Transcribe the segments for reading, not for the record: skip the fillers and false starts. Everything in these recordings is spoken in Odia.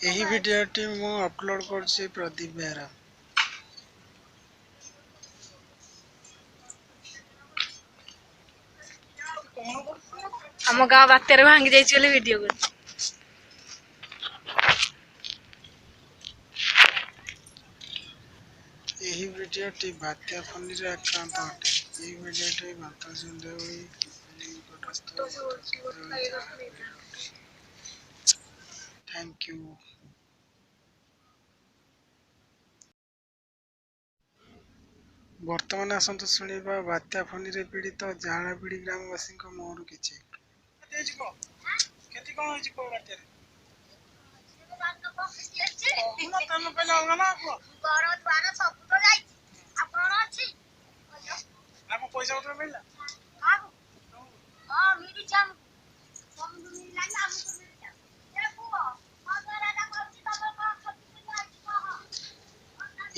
ଏହି ଭିଡିଓଟି ମୁଁ ଅପଲୋଡ କରୁଛି ପ୍ରଦୀପ ବେହେରା। ଆମ ଗାଁ ବାତ୍ୟାରେ ଭାଙ୍ଗି ଯାଇଛି ବୋଲି ଭିଡିଓ କରୁଛି। ଏହି ଭିଡିଓଟି ବାତ୍ୟା ଫନିରେ ଆକ୍ରାନ୍ତ ଅଟେ। ଏହି ଭିଡିଓଟି ବାତ୍ୟା ହୋଇ थैंक यू। ବର୍ତ୍ତମାନ ଆସନ୍ତୁ ଶୁଣିବା ବାତ୍ୟା ଫନିରେ ପୀଡ଼ିତ ଜାହାଳପିଡ଼ି ଗ୍ରାମବାସୀଙ୍କ ମୁହଁରୁ କିଛି। କ୍ଷତି କଣ ହେଇଛି କୋଉ ବାତ୍ୟାରେ? ପଇସା ପତ୍ର ମିଳିଲା?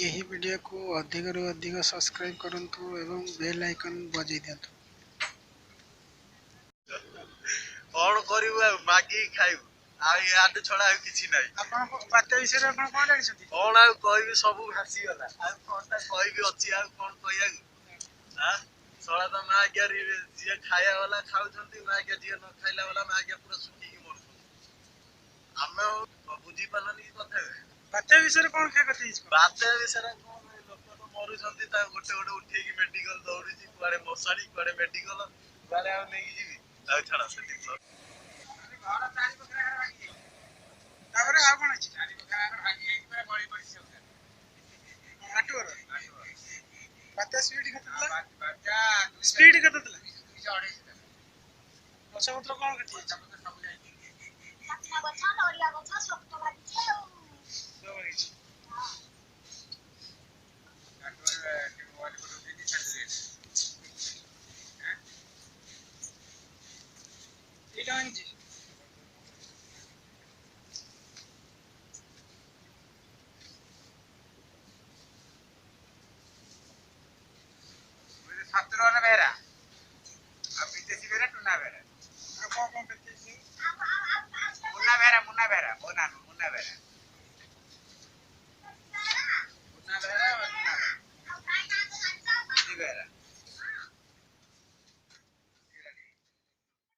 ଏହି ଭିଡିଓକୁ ଅଧିକରୁ ଅଧିକ ସବସ୍କ୍ରାଇବ କରନ୍ତୁ ଏବଂ ବେଲ୍ ଆଇକନ୍ ବଜାଇ ଦିଅନ୍ତୁ। କଣ କରିବୁ ଆଉ ମାଗିକି ଖାଇବୁ ଆଉ ୟାଠୁ ଛଡା ଆଉ କିଛି ନାହିଁ। ଆପଣ ବାତ୍ୟା ବିଷୟରେ ଆପଣ କଣ ଜାଣିଛନ୍ତି? କଣ ଆଉ କହିବି, ସବୁ ଭାସିଗଲା। ଆଉ କଣଟା କହିବି ଅଛି, ଆଉ କଣ କହିବାକୁ? ଶଳା ତ ମା ଆଜ୍ଞା ଯିଏ ଖାଇବା ବାଲା ଖାଉଛନ୍ତି, ମା ଆଜ୍ଞା ଯିଏ ନ ଖାଇଲା ବାଲା ମା ଆଜ୍ଞା ପୁରା ଶୁଖିକି ମରୁଛନ୍ତି। ଆମେ ବୁଝିପାରିଲନି କି କଥା? ବାତ୍ୟା ବିଷୟରେ କଣ କ୍ଷୟକ୍ଷତି ହେଇଛି? ବାତ୍ୟା ବିଷୟରେ କଣ, ଲୋକ ତ ମରୁଛନ୍ତି, ତା ଗୋଟେ ଗୋଟେ ଉଠେଇକି ମେଡିକାଲ ଦୌଡୁଛି, କୁଆଡେ ମଶାଣି କୁଆଡେ ମେଡିକାଲ, କୁଆଡେ ଆଉ ନେଇକି ଯିବି? ଆଉ ଛାଡ ସେଠି ଘର ଚାରି ବଖରା ଭାଙ୍ଗି ଯାଇଛି। ତାପରେ ଆଉ କଣ ଅଛି? ଚାରି ବଖରା ଭାଙ୍ଗି ଯାଇଛି, ପୁରା ଗଳି ପଡିଛି ସବୁ। ମାଟୁଘର। ବାତ୍ୟା ସ୍ପିଡ କେତେ ଥିଲା? ସ୍ପିଡ କେତେ ଥିଲା? ଗଛ ପତ୍ର କଣ କ୍ଷତି ହେଇଛି? ଗଛ ନଡ଼ିଆ ଗଛ ସବୁ ଭାଙ୍ଗିଛି ଆଉ। ସବୁ ଭାଙ୍ଗିଛି। ଏଇଟା ଭାଙ୍ଗିଛି। ଶତ୍ରୁଘ୍ନ ବେହେରା ଆଉ ବିଦେଶୀ ବେହେରା ଟୁନା ବେହେରା। ଆଉ କଣ କ୍ଷତି ହେଇଛି? ମୁନା ବେହେରା ମୋ ନାଁ ମୁନା ବେହେରା।